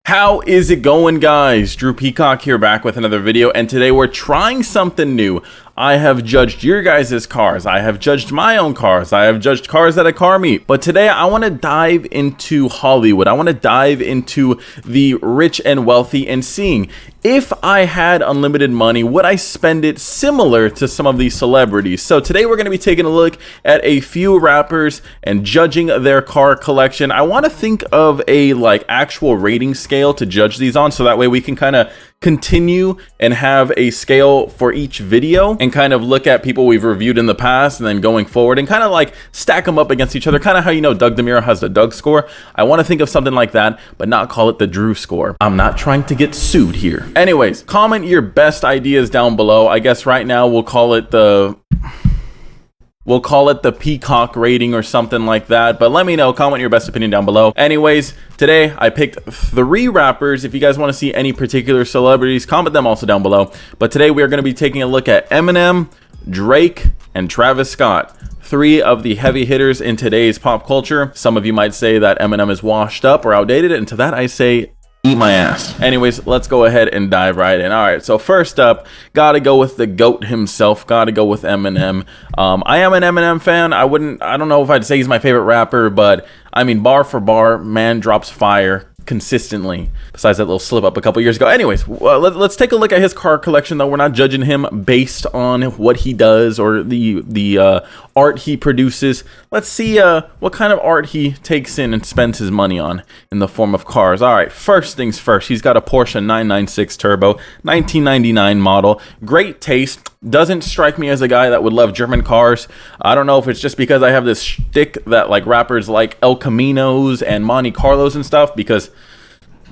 How is it going, guys? Drew Peacock here, back with another video, and today we're trying something new. I have judged your guys' cars, I have judged my own cars, I have judged cars at a car meet, but today I want to dive into Hollywood. I want to dive into the rich and wealthy and seeing if I had unlimited money, would I spend it similar to some of these celebrities? So today we're going to be taking a look at a few rappers and judging their car collection. I want to think of a actual rating scale to judge these on, so that way we can kind of continue and have a scale for each video and kind of look at people we've reviewed in the past and then going forward and kind of stack them up against each other, kind of how Doug DeMuro has the Doug score. I want to think of something like that, but not call it the Drew score. I'm not trying to get sued here. Anyways, comment your best ideas down below. I guess right now we'll call it the Peacock rating or something like that, but let me know, comment your best opinion down below. Anyways, today I picked 3 rappers. If you guys want to see any particular celebrities, comment them also down below. But today we are going to be taking a look at Eminem, Drake, and Travis Scott. 3 of the heavy hitters in today's pop culture. Some of you might say that Eminem is washed up or outdated, and to that I say, eat my ass. Anyways, let's go ahead and dive right in. All right, so first up, gotta go with the GOAT himself. Gotta go with Eminem. I am an Eminem fan. I don't know if I'd say he's my favorite rapper, but I mean, bar for bar, man drops fire consistently, besides that little slip up a couple years ago. Anyways, let's take a look at his car collection, though. We're not judging him based on what he does or the art he produces. Let's see what kind of art he takes in and spends his money on in the form of cars. All right, first things first, he's got a Porsche 996 Turbo, 1999 model. Great taste. Doesn't strike me as a guy that would love German cars. I don't know if it's just because I have this shtick that rappers like El Caminos and Monte Carlos and stuff, because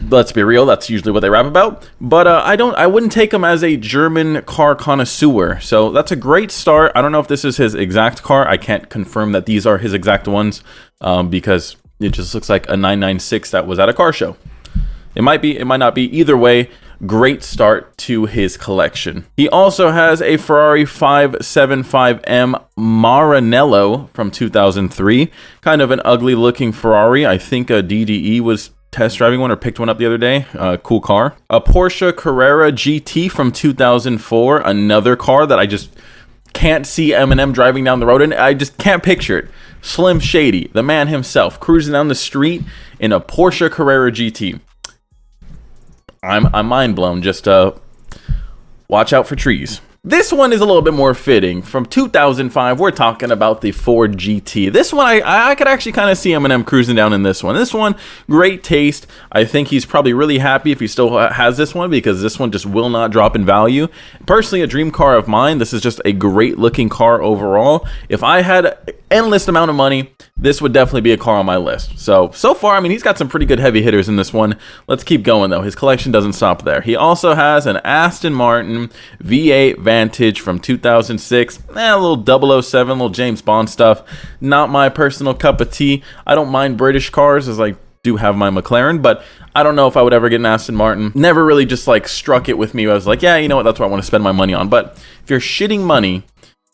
let's be real, that's usually what they rap about. But I wouldn't take him as a German car connoisseur. So that's a great start. I don't know if this is his exact car. I can't confirm that these are his exact ones, because it just looks like a 996 that was at a car show. It might be, it might not be. Either way, great start to his collection. He also has a Ferrari 575M Maranello from 2003. Kind of an ugly looking Ferrari. I think a DDE was test driving one or picked one up the other day. Cool car. A Porsche Carrera GT from 2004. Another car that I just can't see Eminem driving down the road in. I just can't picture it. Slim Shady, the man himself, cruising down the street in a Porsche Carrera GT. I'm mind blown. Just watch out for trees. This one is a little bit more fitting. From 2005, we're talking about the Ford GT. This one, I could actually kind of see Eminem cruising down in this one. This one, great taste. I think he's probably really happy if he still has this one, because this one just will not drop in value. Personally, a dream car of mine. This is just a great looking car overall. If I had endless amount of money, this would definitely be a car on my list. So far, I mean, he's got some pretty good heavy hitters in this one. Let's keep going, though. His collection doesn't stop there. He also has an Aston Martin V8 Vantage from 2006. A little 007, little James Bond stuff. Not my personal cup of tea. I don't mind British cars, as I do have my McLaren, but I don't know if I would ever get an Aston Martin. Never really just struck it with me. I was like, yeah, you know what? That's what I want to spend my money on. But if you're shitting money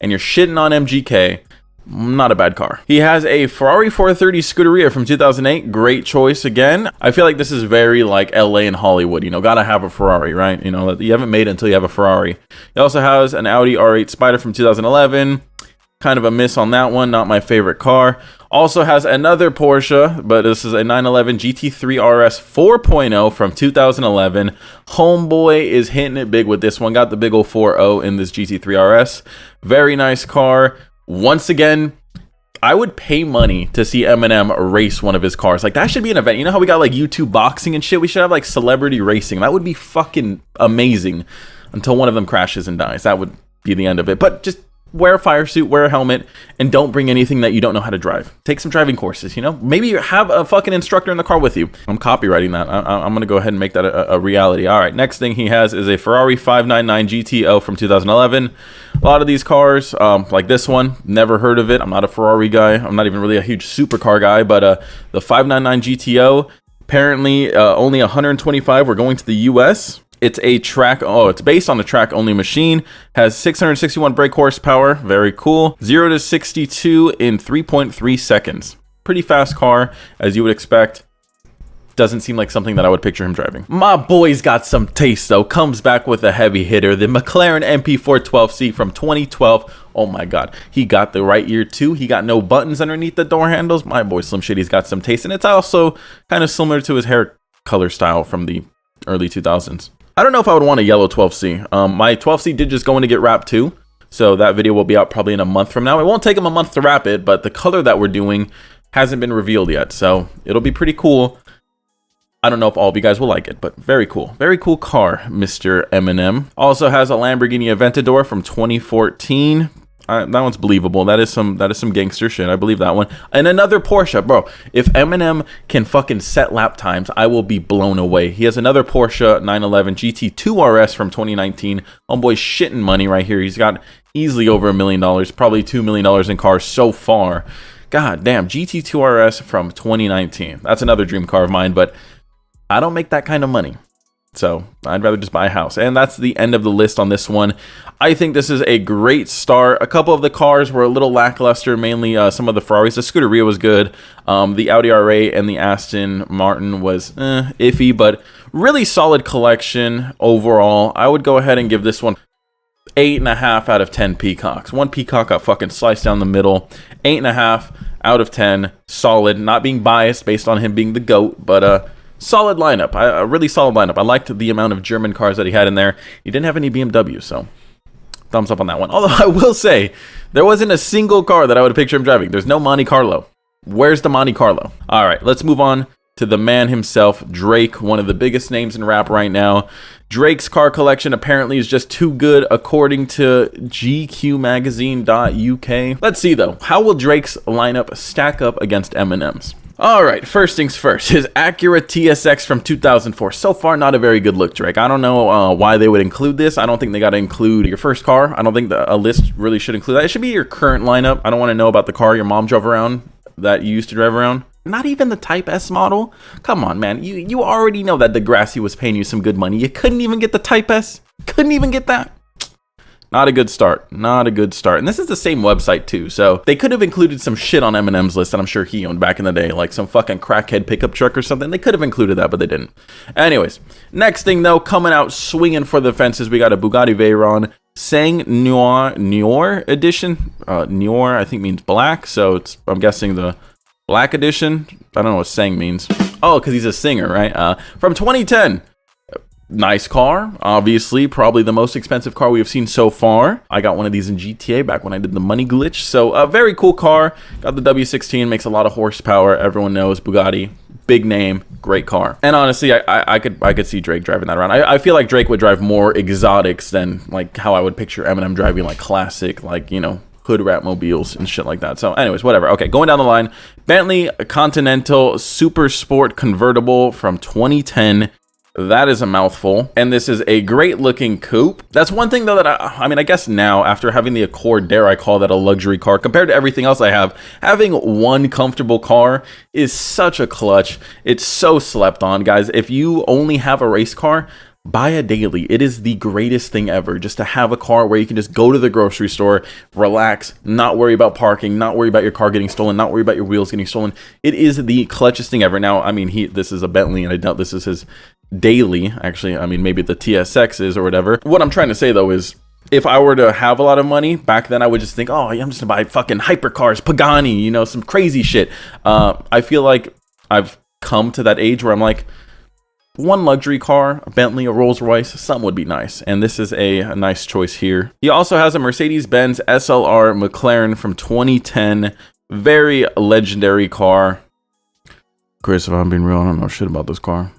and you're shitting on MGK, not a bad car. He has a Ferrari 430 Scuderia from 2008. Great choice again. I feel like this is very LA and Hollywood. Gotta have a Ferrari, right? You haven't made it until you have a Ferrari. He also has an Audi R8 Spider from 2011. Kind of a miss on that one. Not my favorite car. Also has another Porsche, but this is a 911 GT3 RS 4.0 from 2011. Homeboy is hitting it big with this one. Got the big old 4.0 in this GT3 RS. Very nice car. Once again, I would pay money to see Eminem race one of his cars. That should be an event. You know how we got YouTube boxing and shit? We should have celebrity racing. That would be fucking amazing until one of them crashes and dies. That would be the end of it. But just wear a fire suit, wear a helmet, and don't bring anything that you don't know how to drive. Take some driving courses, Maybe have a fucking instructor in the car with you. I'm copywriting that. I'm going to go ahead and make that a reality. All right, next thing he has is a Ferrari 599 GTO from 2011. A lot of these cars, like this one, never heard of it. I'm not a Ferrari guy. I'm not even really a huge supercar guy, but the 599 GTO, apparently only 125 were going to the US. It's a it's based on a track-only machine. Has 661 brake horsepower. Very cool. 0 to 62 in 3.3 seconds. Pretty fast car, as you would expect. doesn't seem like something that I would picture him driving. My boy's got some taste though. Comes back with a heavy hitter, the McLaren MP412C from 2012. Oh my god, he got the right year too. He got no buttons underneath the door handles. My boy Slim Shady's got some taste, and it's also kind of similar to his hair color style from the early 2000s. I don't know if I would want a yellow 12C. My 12C did just go in to get wrapped too, so that video will be out probably in a month from now. It won't take him a month to wrap it, but the color that we're doing hasn't been revealed yet, so it'll be pretty cool. I don't know if all of you guys will like it, but very cool. Very cool car, Mr. Eminem. Also has a Lamborghini Aventador from 2014. That one's believable. That is some gangster shit. I believe that one. And another Porsche, bro. If Eminem can fucking set lap times, I will be blown away. He has another Porsche 911 GT2 RS from 2019. Homeboy's shitting money right here. He's got easily over $1 million, probably $2 million in cars so far. God damn, GT2 RS from 2019. That's another dream car of mine, but I don't make that kind of money, so I'd rather just buy a house. And that's the end of the list on this one. I think this is a great start. A couple of the cars were a little lackluster, mainly some of the Ferraris. The Scuderia was good. The Audi R8 and the Aston Martin was iffy, but really solid collection overall. I would go ahead and give this one 8.5 out of 10 peacocks. One peacock got fucking sliced down the middle. 8.5 out of 10. Solid. Not being biased based on him being the GOAT, but solid lineup. A really solid lineup. I liked the amount of German cars that he had in there. He didn't have any BMW, so thumbs up on that one. Although I will say, there wasn't a single car that I would picture him driving. There's no Monte Carlo. Where's the Monte Carlo? All right, let's move on to the man himself, Drake, one of the biggest names in rap right now. Drake's car collection apparently is just too good according to GQmagazine.uk. Let's see though, how will Drake's lineup stack up against Eminem's? All right, first things first, his Acura TSX from 2004. So far, not a very good look, Drake. I don't know why they would include this. I don't think they got to include your first car. I don't think a list really should include that. It should be your current lineup. I don't want to know about the car your mom drove around that you used to drive around. Not even the Type S model. Come on, man. You already know that Degrassi was paying you some good money. You couldn't even get the Type S. Couldn't even get that. Not a good start. Not a good start. And this is the same website too, so they could have included some shit on Eminem's list that I'm sure he owned back in the day, like some fucking crackhead pickup truck or something. They could have included that, but they didn't. Anyways, next thing though, coming out swinging for the fences, we got a Bugatti Veyron Sang Noir edition. Noir, I think, means black, so I'm guessing the black edition. I don't know what Sang means. Oh, because he's a singer, right? From 2010. Nice car, obviously, probably the most expensive car we have seen so far. I got one of these in GTA back when I did the money glitch. So a very cool car. Got the W16, makes a lot of horsepower. Everyone knows Bugatti, big name, great car. And honestly, I could see Drake driving that around. I feel like Drake would drive more exotics than like how I would picture Eminem driving like classic, like, you know, hood rat mobiles and shit like that. So anyways, whatever. Okay, going down the line, Bentley Continental Super Sport convertible from 2010. That is a mouthful. And this is a great looking coupe. That's one thing though that I mean, I guess now after having the Accord, dare I call that a luxury car compared to everything else I have, having one comfortable car is such a clutch. It's so slept on, guys. If you only have a race car, buy a daily. It is the greatest thing ever, just to have a car where you can just go to the grocery store, relax, not worry about parking, not worry about your car getting stolen, not worry about your wheels getting stolen. It is the clutchest thing ever. Now, I mean, this is a Bentley, and I doubt this is his daily. Actually, I mean, maybe the TSX is or whatever. What I'm trying to say though is, if I were to have a lot of money back then, I would just think, oh, I'm just gonna buy fucking hypercars, Pagani, you know, some crazy shit. I feel like I've come to that age where I'm like, one luxury car, a Bentley, a Rolls Royce, something would be nice. And this is a nice choice here. He also has a Mercedes-Benz SLR McLaren from 2010. Very legendary car. Chris, if I'm being real, I don't know shit about this car.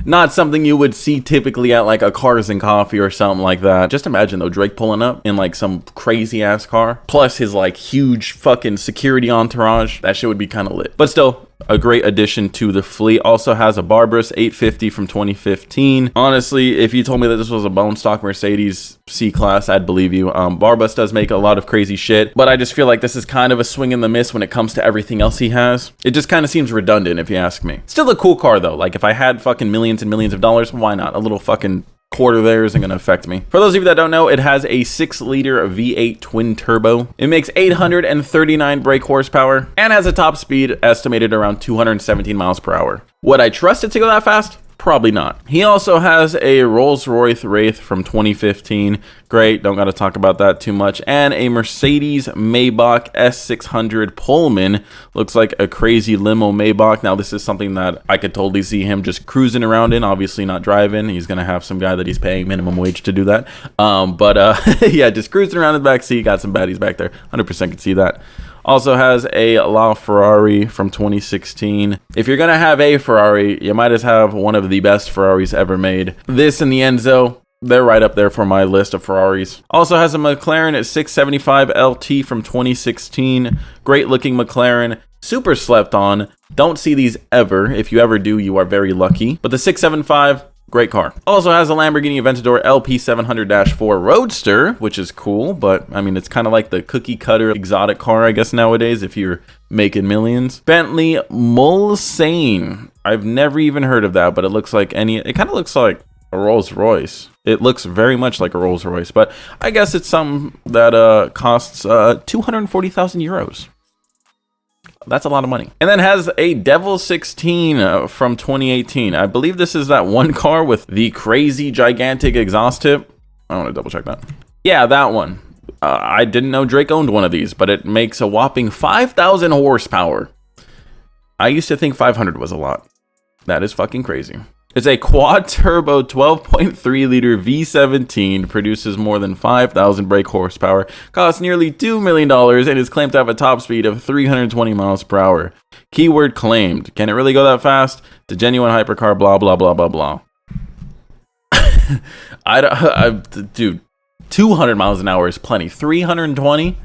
Not something you would see typically at like a Cars and Coffee or something like that. Just imagine though, Drake pulling up in like some crazy ass car, plus his like huge fucking security entourage. That shit would be kind of lit. But still, a great addition to the fleet. Also has a Barbarous 850 from 2015. Honestly, if you told me that this was a bone stock Mercedes C-Class, I'd believe you. Barbus does make a lot of crazy shit, but I just feel like this is kind of a swing and the miss when it comes to everything else he has. It just kind of seems redundant if you ask me. Still a cool car though. Like if I had fucking millions and millions of dollars, why not? A little fucking quarter there isn't going to affect me. For those of you that don't know, it has a 6-liter V8 twin turbo. It makes 839 brake horsepower and has a top speed estimated around 217 miles per hour. Would I trust it to go that fast? Probably not. He also has a Rolls-Royce Wraith from 2015. Great, don't got to talk about that too much. And a Mercedes Maybach S600 Pullman. Looks like a crazy limo Maybach. Now, this is something that I could totally see him just cruising around in, obviously not driving. He's going to have some guy that he's paying minimum wage to do that. Yeah, just cruising around in the back seat. Got some baddies back there. 100% could see that. Also has a LaFerrari from 2016. If you're going to have a Ferrari, you might as have one of the best Ferraris ever made. This and the Enzo, they're right up there for my list of Ferraris. Also has a McLaren at 675 LT from 2016. Great looking McLaren. Super slept on. Don't see these ever. If you ever do, you are very lucky. But the 675... great car. Also has a Lamborghini Aventador LP700-4 Roadster, which is cool, but I mean, it's kind of like the cookie cutter exotic car, I guess, nowadays, if you're making millions. Bentley Mulsanne. I've never even heard of that, but it looks like it kind of looks like a Rolls Royce. It looks very much like a Rolls Royce, but I guess it's something that costs 240,000 euros. That's a lot of money. And then has a Devil 16 from 2018. I believe this is that one car with the crazy gigantic exhaust tip. I want to double check that. Yeah, that one. I didn't know Drake owned one of these, but it makes a whopping 5,000 horsepower. I used to think 500 was a lot. That is fucking crazy. It's a quad turbo 12.3 liter V17, produces more than 5,000 brake horsepower, costs nearly $2 million, and is claimed to have a top speed of 320 miles per hour. Keyword claimed. Can it really go that fast? The genuine hypercar, blah, blah, blah, blah, blah. Dude, 200 miles an hour is plenty. 320?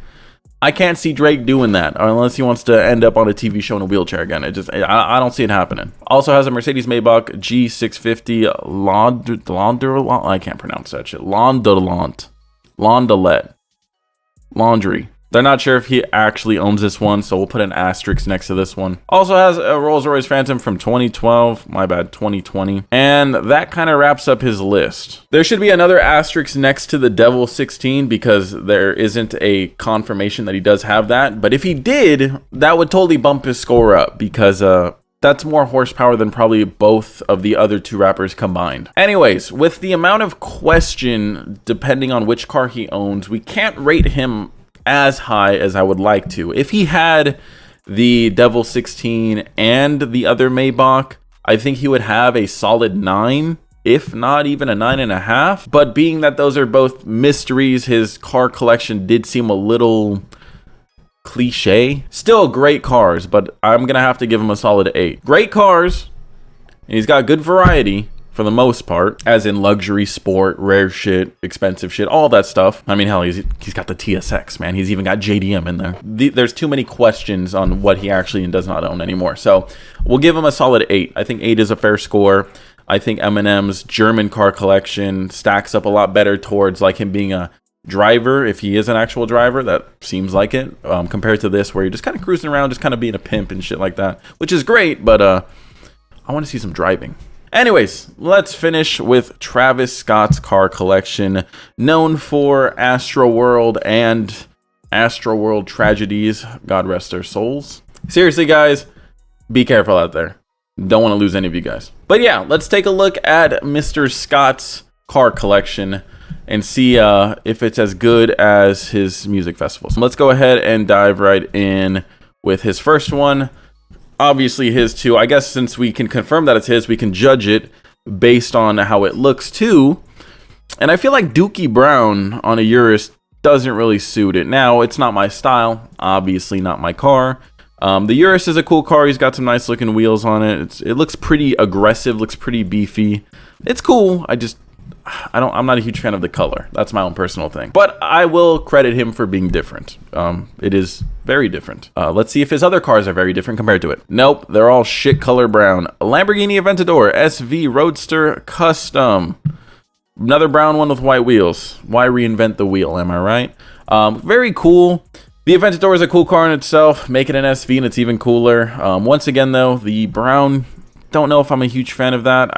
I can't see Drake doing that unless he wants to end up on a TV show in a wheelchair again. I don't see it happening. Also has a Mercedes Maybach G650 Laundrelot. I can't pronounce that shit. Laundrelot. Laundry. They're not sure if he actually owns this one, so we'll put an asterisk next to this one. Also has a Rolls-Royce Phantom from 2012. My bad, 2020. And that kind of wraps up his list. There should be another asterisk next to the Devil 16 because there isn't a confirmation that he does have that. But if he did, that would totally bump his score up because that's more horsepower than probably both of the other two rappers combined. Anyways, with the amount of question, depending on which car he owns, we can't rate him as high as I would like to. If he had the Devil 16 and the other Maybach, I think he would have a solid 9, if not even a 9.5. But being that those are both mysteries, his car collection did seem a little cliche. Still great cars, but I'm gonna have to give him a solid 8. Great cars, and he's got good variety for the most part, as in luxury, sport, rare shit, expensive shit, all that stuff. I mean, hell, he's got the TSX, man. He's even got JDM in there. There's too many questions on what he actually does not own anymore. So we'll give him a solid 8. I think 8 is a fair score. I think Eminem's German car collection stacks up a lot better towards like him being a driver, if he is an actual driver. That seems like it, compared to this where you're just kind of cruising around, just kind of being a pimp and shit like that, which is great, but I want to see some driving. Anyways, let's finish with Travis Scott's car collection, known for Astroworld and Astroworld tragedies. God rest their souls. Seriously, guys, be careful out there. Don't want to lose any of you guys. But yeah, let's take a look at Mr. Scott's car collection and see if it's as good as his music festivals. Let's go ahead and dive right in with his first one. Obviously his too. I guess since we can confirm that it's his, we can judge it based on how it looks too. And I feel like Dookie Brown on a Urus doesn't really suit it. Now, it's not my style, obviously not my car. The Urus is a cool car. He's got some nice looking wheels on it. It looks pretty aggressive, looks pretty beefy. It's cool. I'm not a huge fan of the color. That's my own personal thing. But I will credit him for being different. It is very different. Let's see if his other cars are very different compared to it. Nope, they're all shit color brown. A Lamborghini Aventador SV Roadster Custom. Another brown one with white wheels. Why reinvent the wheel, am I right? Very cool. The Aventador is a cool car in itself. Make it an SV and it's even cooler. Once again though, the brown, don't know if I'm a huge fan of that.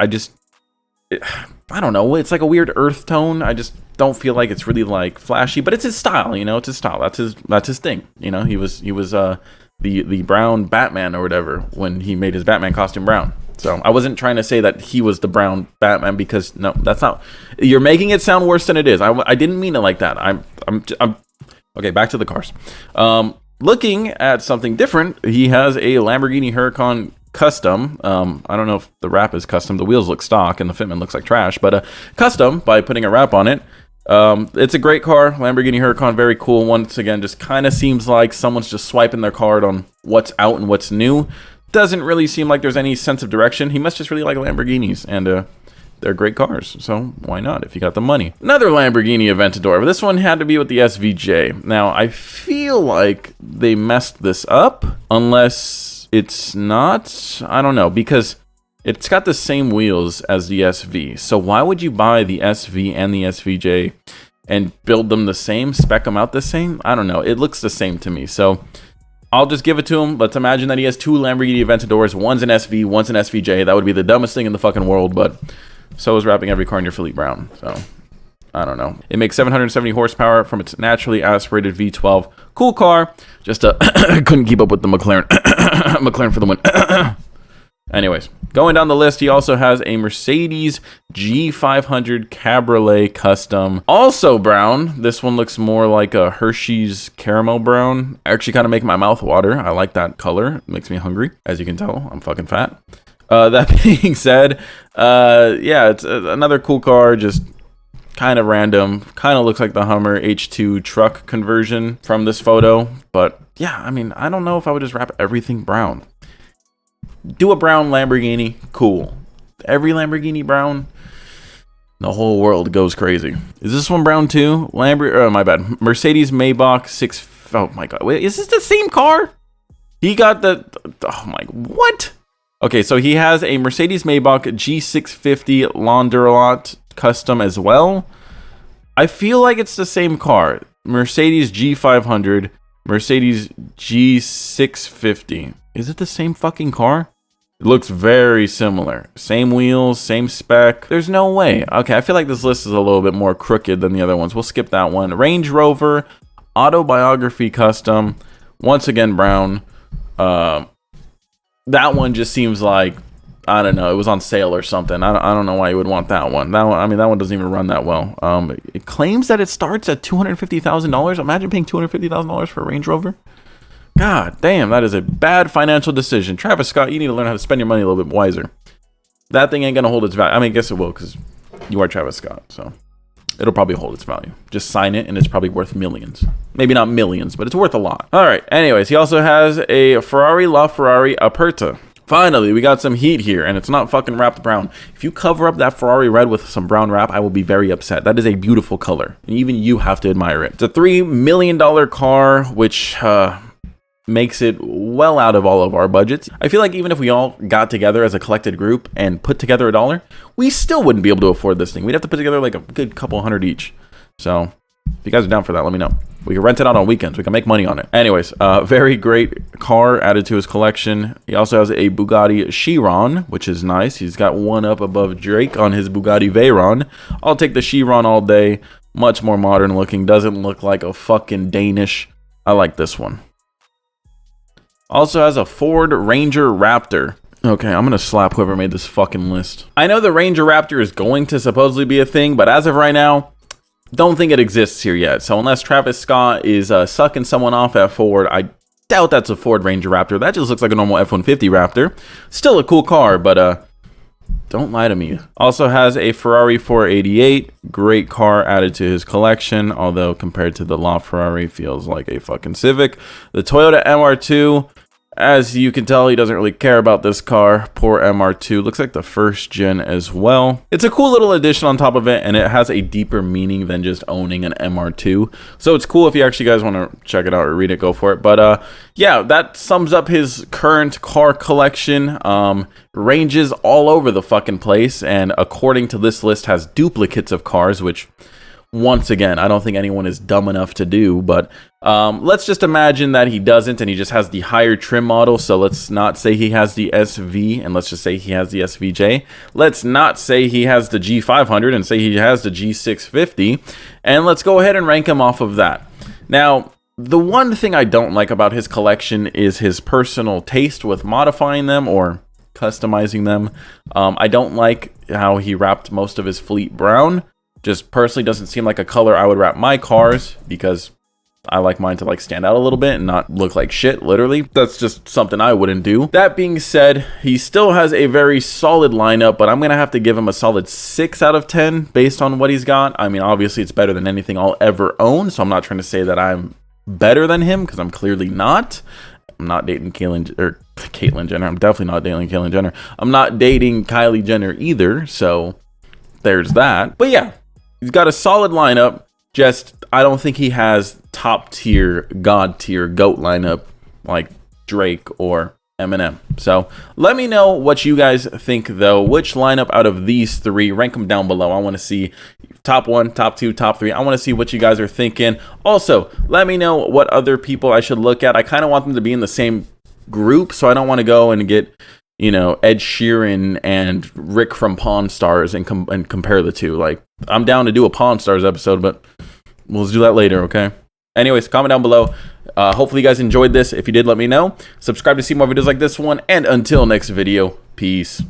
I don't know. It's like a weird earth tone. I just don't feel like it's really like flashy, but it's his style. You know, it's his style. That's his thing. You know, he was the brown Batman or whatever when he made his Batman costume brown. So I wasn't trying to say that he was the brown Batman, because no, that's not. You're making it sound worse than it is. I didn't mean it like that. I'm okay. Back to the cars. Looking at something different, he has a Lamborghini Huracan custom. I don't know if the wrap is custom. The wheels look stock and the fitment looks like trash, but custom by putting a wrap on it. It's a great car, Lamborghini Huracan, very cool. Once again, just kind of seems like someone's just swiping their card on what's out and what's new. Doesn't really seem like there's any sense of direction. He must just really like Lamborghinis, and they're great cars, so why not if you got the money? Another Lamborghini Aventador, but this one had to be with the SVJ. Now, I feel like they messed this up, unless it's not. I don't know, because it's got the same wheels as the SV. So why would you buy the SV and the SVJ and build them the same, spec them out the same? I don't know. It looks the same to me. So I'll just give it to him. Let's imagine that he has two Lamborghini Aventadors. One's an SV, one's an SVJ. That would be the dumbest thing in the fucking world, but so is wrapping every car in your Philippe Brown. So I don't know. It makes 770 horsepower from its naturally aspirated V12. Cool car. Just couldn't keep up with the McLaren. McLaren for the win. Anyways, going down the list, he also has a Mercedes G500 Cabriolet Custom. Also brown. This one looks more like a Hershey's caramel brown. Actually kind of making my mouth water. I like that color. It makes me hungry. As you can tell, I'm fucking fat. That being said, yeah, it's another cool car. Just kind of random. Kind of looks like the Hummer H2 truck conversion from this photo. But yeah, I mean, I don't know if I would just wrap everything brown. Do a brown Lamborghini, cool. Every Lamborghini brown, the whole world goes crazy. Is this one brown too? Oh, my bad. Mercedes Maybach 6. Oh my god. Wait, is this the same car? He got the. Oh my. What? Okay, so he has a Mercedes Maybach G650 Landaulet Custom as well. I feel like it's the same car. Mercedes G500, Mercedes G650. Is it the same fucking car? It looks very similar. Same wheels, same spec. There's no way. Okay, I feel like this list is a little bit more crooked than the other ones. We'll skip that one. Range Rover, Autobiography Custom. Once again, brown. That one just seems like, I don't know, it was on sale or something. I don't know why you would want that one. That one, I mean, that one doesn't even run that well. It claims that it starts at $250,000. Imagine paying $250,000 for a Range Rover. God damn, that is a bad financial decision. Travis Scott, you need to learn how to spend your money a little bit wiser. That thing ain't gonna hold its value. I mean, I guess it will, because you are Travis Scott, so it'll probably hold its value. Just sign it, and it's probably worth millions. Maybe not millions, but it's worth a lot. All right, anyways, he also has a Ferrari LaFerrari Aperta. Finally, we got some heat here, and it's not fucking wrapped brown. If you cover up that Ferrari red with some brown wrap, I will be very upset. That is a beautiful color, and even you have to admire it. It's a $3 million car, which makes it well out of all of our budgets. I feel like even if we all got together as a collected group and put together $1, we still wouldn't be able to afford this thing. We'd have to put together like a good couple hundred each. So if you guys are down for that, let me know. We can rent it out on weekends. We can make money on it. Anyways, very great car added to his collection. He also has a Bugatti Chiron, which is nice. He's got one up above Drake on his Bugatti Veyron. I'll take the Chiron all day. Much more modern looking. Doesn't look like a fucking Danish. I like this one. Also has a Ford Ranger Raptor. Okay, I'm gonna slap whoever made this fucking list. I know the Ranger Raptor is going to supposedly be a thing, but as of right now, don't think it exists here yet. So unless Travis Scott is sucking someone off at Ford, I doubt that's a Ford Ranger Raptor. That just looks like a normal F-150 Raptor. Still a cool car, but don't lie to me. Also has a Ferrari 488. Great car added to his collection, although compared to the LaFerrari, feels like a fucking Civic. The Toyota MR2. As you can tell, he doesn't really care about this car. Poor MR2. Looks like the first gen as well. It's a cool little addition on top of it, and it has a deeper meaning than just owning an MR2. So it's cool if you actually guys want to check it out or read it, go for it. But yeah, that sums up his current car collection. Ranges all over the fucking place, and according to this list, has duplicates of cars, which once again, I don't think anyone is dumb enough to do, but let's just imagine that he doesn't and he just has the higher trim model. So let's not say he has the SV, and let's just say he has the SVJ. Let's not say he has the G500 and say he has the G650, and let's go ahead and rank him off of that. Now, the one thing I don't like about his collection is his personal taste with modifying them or customizing them. I don't like how he wrapped most of his fleet brown. Just personally doesn't seem like a color I would wrap my cars, because I like mine to like stand out a little bit and not look like shit, literally. That's just something I wouldn't do. That being said, he still has a very solid lineup, but I'm gonna have to give him a solid 6 out of 10 based on what he's got. I mean, obviously it's better than anything I'll ever own, so I'm not trying to say that I'm better than him, because I'm clearly not. I'm not dating Caitlyn Jenner. I'm definitely not dating Caitlyn Jenner. I'm not dating Kylie Jenner either, so there's that. But yeah, he's got a solid lineup. Just, I don't think he has top tier, god tier, GOAT lineup like Drake or Eminem. So let me know what you guys think, though. Which lineup out of these three? Rank them down below. I want to see top 1, top 2, top 3. I want to see what you guys are thinking. Also, let me know what other people I should look at. I kind of want them to be in the same group, so I don't want to go and get, you know, Ed Sheeran and Rick from Pawn Stars and compare the two. Like, I'm down to do a Pawn Stars episode, but we'll do that later, okay? Anyways, comment down below. Hopefully you guys enjoyed this. If you did, let me know. Subscribe to see more videos like this one. And until next video, peace.